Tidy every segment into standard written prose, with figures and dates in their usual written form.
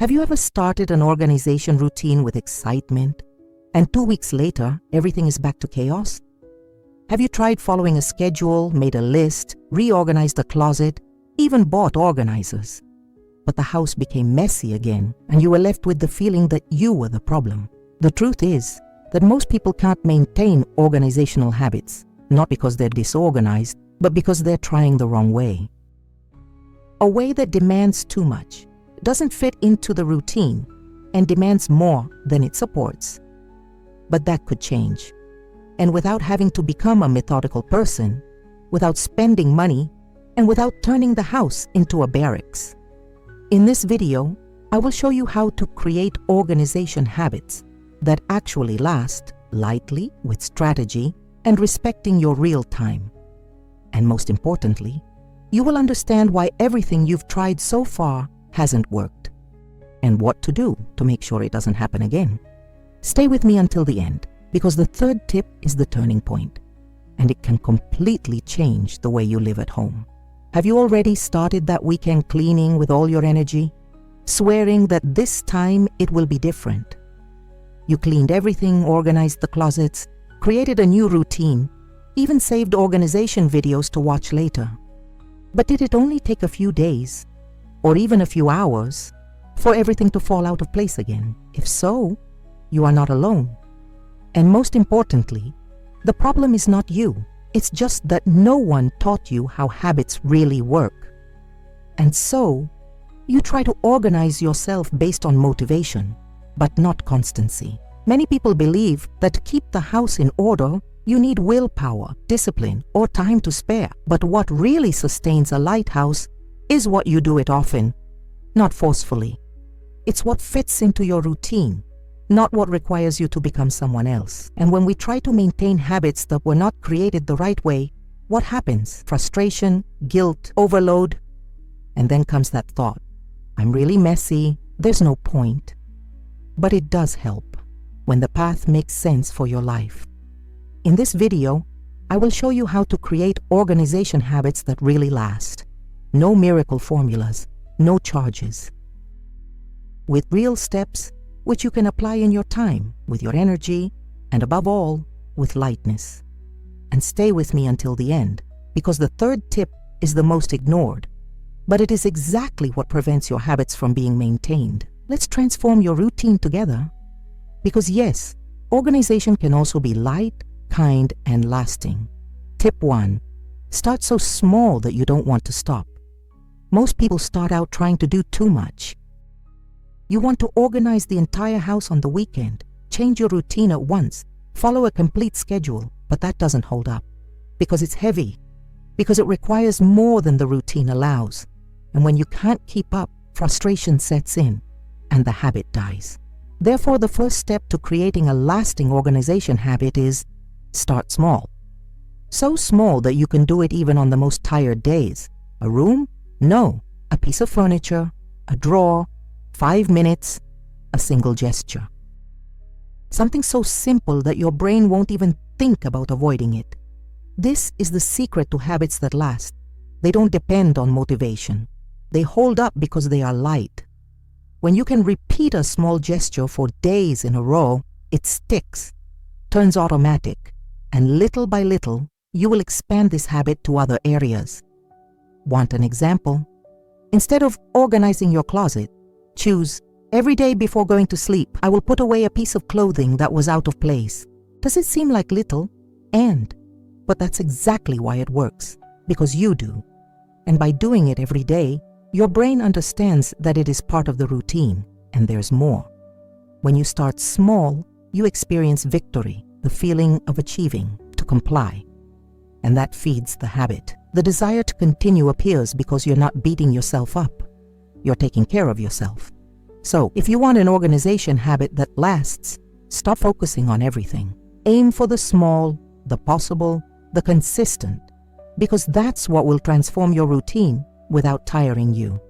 Have you ever started an organization routine with excitement, and 2 weeks later, everything is back to chaos? Have you tried following a schedule, made a list, reorganized a closet, even bought organizers? But the house became messy again, and you were left with the feeling that you were the problem. The truth is that most people can't maintain organizational habits, not because they're disorganized, but because they're trying the wrong way. A way that demands too much, doesn't fit into the routine, and demands more than it supports. But that could change. And without having to become a methodical person, without spending money, and without turning the house into a barracks. In this video, I will show you how to create organization habits that actually last lightly, with strategy, and respecting your real time. And most importantly, you will understand why everything you've tried so far hasn't worked, and what to do to make sure it doesn't happen again. Stay with me until the end, because the third tip is the turning point, and it can completely change the way you live at home. Have you already started that weekend cleaning with all your energy, swearing that this time it will be different? You cleaned everything, organized the closets, created a new routine, even saved organization videos to watch later. But did it only take a few days, or even a few hours, for everything to fall out of place again? If so, you are not alone. And most importantly, the problem is not you. It's just that no one taught you how habits really work. And so, you try to organize yourself based on motivation, but not constancy. Many people believe that to keep the house in order, you need willpower, discipline, or time to spare. But what really sustains a lighthouse is what you do it often, not forcefully. It's what fits into your routine, not what requires you to become someone else. And when we try to maintain habits that were not created the right way, what happens? Frustration, guilt, overload, and then comes that thought, I'm really messy, there's no point. But it does help when the path makes sense for your life. In this video, I will show you how to create organization habits that really last. No miracle formulas, no charges. With real steps which you can apply in your time, with your energy, and above all, with lightness. And stay with me until the end, because the third tip is the most ignored, but it is exactly what prevents your habits from being maintained. Let's transform your routine together. Because yes, organization can also be light, kind, and lasting. Tip 1. Start so small that you don't want to stop. Most people start out trying to do too much. You want to organize the entire house on the weekend, change your routine at once, follow a complete schedule, but that doesn't hold up. Because it's heavy, because it requires more than the routine allows. And when you can't keep up, frustration sets in, and the habit dies. Therefore, the first step to creating a lasting organization habit is start small. So small that you can do it even on the most tired days. A room? No. A piece of furniture, a drawer, 5 minutes, a single gesture. Something so simple that your brain won't even think about avoiding it. This is the secret to habits that last. They don't depend on motivation. They hold up because they are light. When you can repeat a small gesture for days in a row, it sticks, turns automatic, and little by little, you will expand this habit to other areas. Want an example? Instead of organizing your closet, choose, every day before going to sleep, I will put away a piece of clothing that was out of place. Does it seem like little? But that's exactly why it works, because you do. And by doing it every day, your brain understands that it is part of the routine, and there's more. When you start small, you experience victory, the feeling of achieving, to comply. And that feeds the habit. The desire to continue appears because you're not beating yourself up. You're taking care of yourself. So, if you want an organization habit that lasts, stop focusing on everything. Aim for the small, the possible, the consistent, because that's what will transform your routine without tiring you.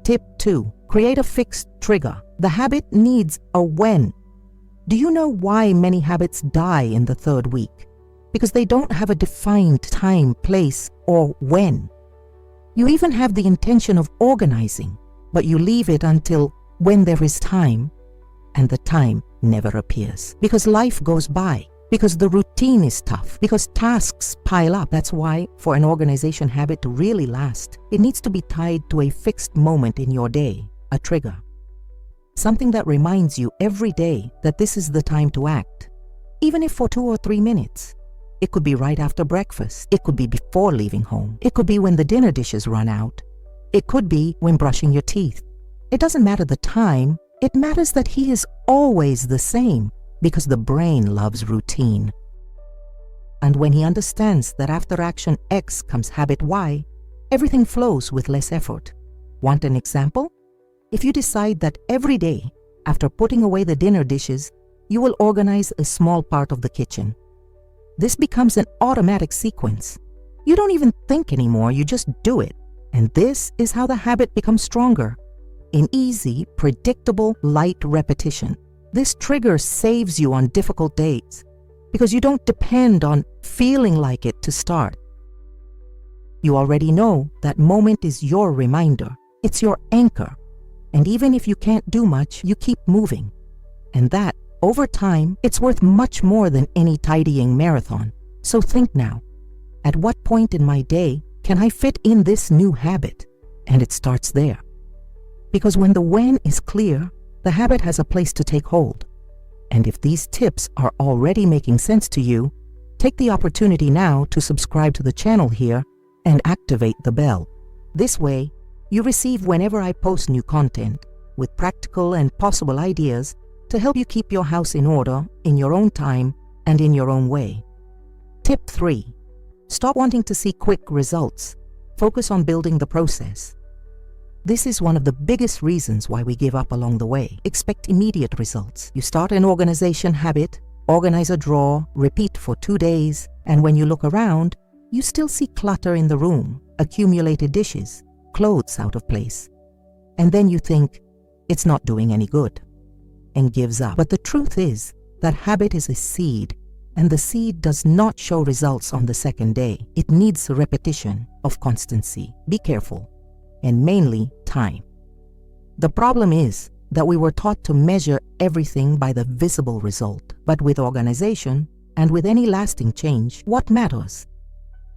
Tip 2. Create a fixed trigger. The habit needs a when. Do you know why many habits die in the third week? Because they don't have a defined time, place, or when. You even have the intention of organizing, but you leave it until when there is time, and the time never appears. Because life goes by, because the routine is tough, because tasks pile up. That's why for an organization habit to really last, it needs to be tied to a fixed moment in your day, a trigger. Something that reminds you every day that this is the time to act, even if for 2 or 3 minutes. It could be right after breakfast. It could be before leaving home. It could be when the dinner dishes run out. It could be when brushing your teeth. It doesn't matter the time. It matters that he is always the same, because the brain loves routine. And when he understands that after action X comes habit Y, everything flows with less effort. Want an example? If you decide that every day, after putting away the dinner dishes, you will organize a small part of the kitchen. This becomes an automatic sequence. You don't even think anymore, you just do it. And this is how the habit becomes stronger. In easy, predictable, light repetition. This trigger saves you on difficult days because you don't depend on feeling like it to start. You already know that moment is your reminder. It's your anchor. And even if you can't do much, you keep moving. And that, over time, it's worth much more than any tidying marathon. So think now, at what point in my day can I fit in this new habit? And it starts there. Because when the when is clear, the habit has a place to take hold. And if these tips are already making sense to you, take the opportunity now to subscribe to the channel here and activate the bell. This way, you receive whenever I post new content with practical and possible ideas to help you keep your house in order in your own time and in your own way. Tip 3. Stop wanting to see quick results. Focus on building the process. This is one of the biggest reasons why we give up along the way. Expect immediate results. You start an organization habit, organize a drawer, repeat for 2 days, and when you look around, you still see clutter in the room, accumulated dishes, clothes out of place. And then you think, it's not doing any good, and gives up. But the truth is that habit is a seed, and the seed does not show results on the second day. It needs a repetition of constancy. Be careful. And mainly time. The problem is that we were taught to measure everything by the visible result. But with organization and with any lasting change, what matters?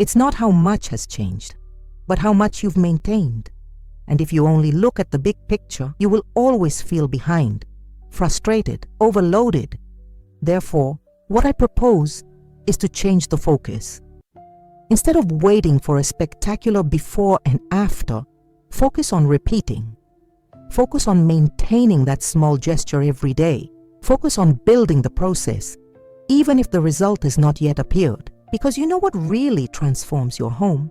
It's not how much has changed, but how much you've maintained. And if you only look at the big picture, you will always feel behind, frustrated, overloaded. Therefore, what I propose is to change the focus. Instead of waiting for a spectacular before and after, focus on repeating. Focus on maintaining that small gesture every day. Focus on building the process, even if the result has not yet appeared. Because you know what really transforms your home?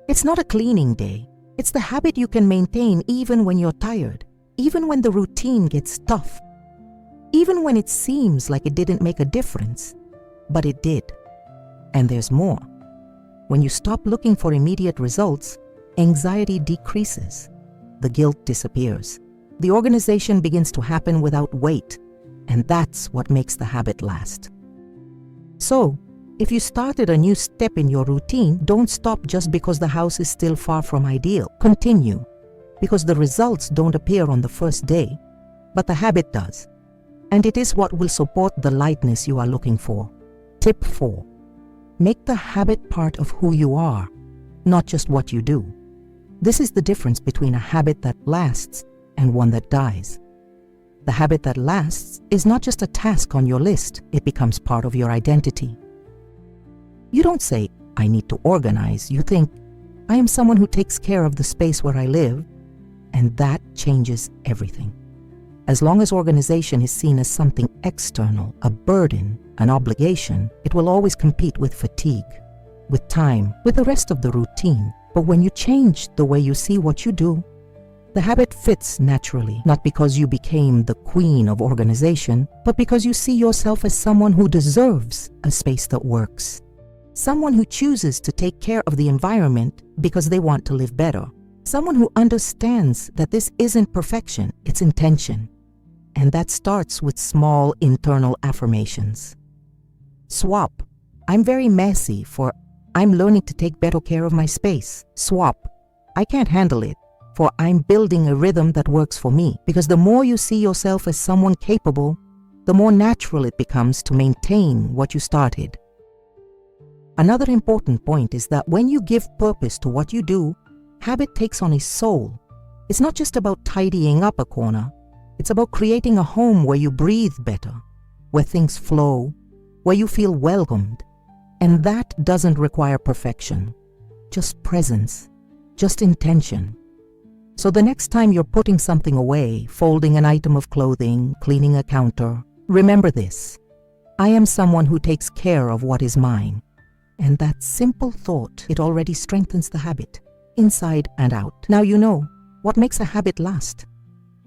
It's not a cleaning day. It's the habit you can maintain even when you're tired, even when the routine gets tough, even when it seems like it didn't make a difference, but it did. And there's more. When you stop looking for immediate results, anxiety decreases, the guilt disappears, the organization begins to happen without weight, and that's what makes the habit last. So, if you started a new step in your routine, don't stop just because the house is still far from ideal. Continue, because the results don't appear on the first day, but the habit does, and it is what will support the lightness you are looking for. Tip 4. Make the habit part of who you are, not just what you do. This is the difference between a habit that lasts and one that dies. The habit that lasts is not just a task on your list, it becomes part of your identity. You don't say, I need to organize. You think, I am someone who takes care of the space where I live, and that changes everything. As long as organization is seen as something external, a burden, an obligation, it will always compete with fatigue, with time, with the rest of the routine. But when you change the way you see what you do, the habit fits naturally, not because you became the queen of organization, but because you see yourself as someone who deserves a space that works. Someone who chooses to take care of the environment because they want to live better. Someone who understands that this isn't perfection, it's intention. And that starts with small internal affirmations. Swap, I'm very messy, for I'm learning to take better care of my space. Swap, I can't handle it, for I'm building a rhythm that works for me. Because the more you see yourself as someone capable, the more natural it becomes to maintain what you started. Another important point is that when you give purpose to what you do, habit takes on a soul. It's not just about tidying up a corner. It's about creating a home where you breathe better, where things flow, where you feel welcomed. And that doesn't require perfection, just presence, just intention. So the next time you're putting something away, folding an item of clothing, cleaning a counter, remember this: I am someone who takes care of what is mine. And that simple thought, it already strengthens the habit, inside and out. Now you know what makes a habit last.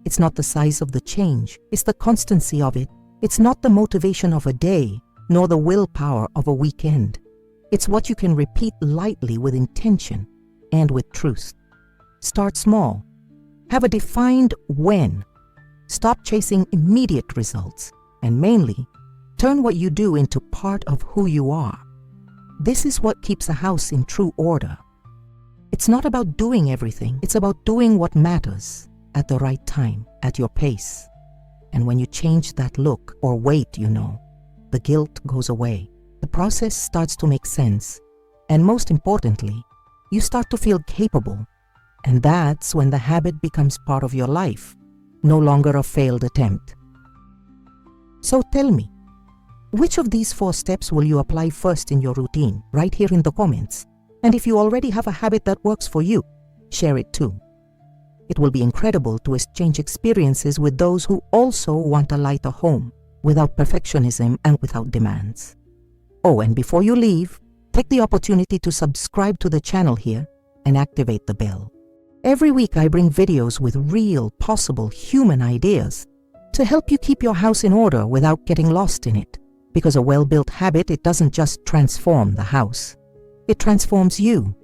It's not the size of the change, it's the constancy of it. It's not the motivation of a day, nor the willpower of a weekend. It's what you can repeat lightly with intention and with truth. Start small. Have a defined when. Stop chasing immediate results. And mainly, turn what you do into part of who you are. This is what keeps a house in true order. It's not about doing everything. It's about doing what matters at the right time, at your pace. And when you change that look or weight, the guilt goes away. The process starts to make sense. And most importantly, you start to feel capable. And that's when the habit becomes part of your life, no longer a failed attempt. So tell me, which of these 4 steps will you apply first in your routine? Right here in the comments. And if you already have a habit that works for you, share it too. It will be incredible to exchange experiences with those who also want a lighter home, without perfectionism and without demands. Oh, and before you leave, take the opportunity to subscribe to the channel here and activate the bell. Every week I bring videos with real, possible human ideas to help you keep your house in order without getting lost in it. Because a well-built habit, it doesn't just transform the house. It transforms you.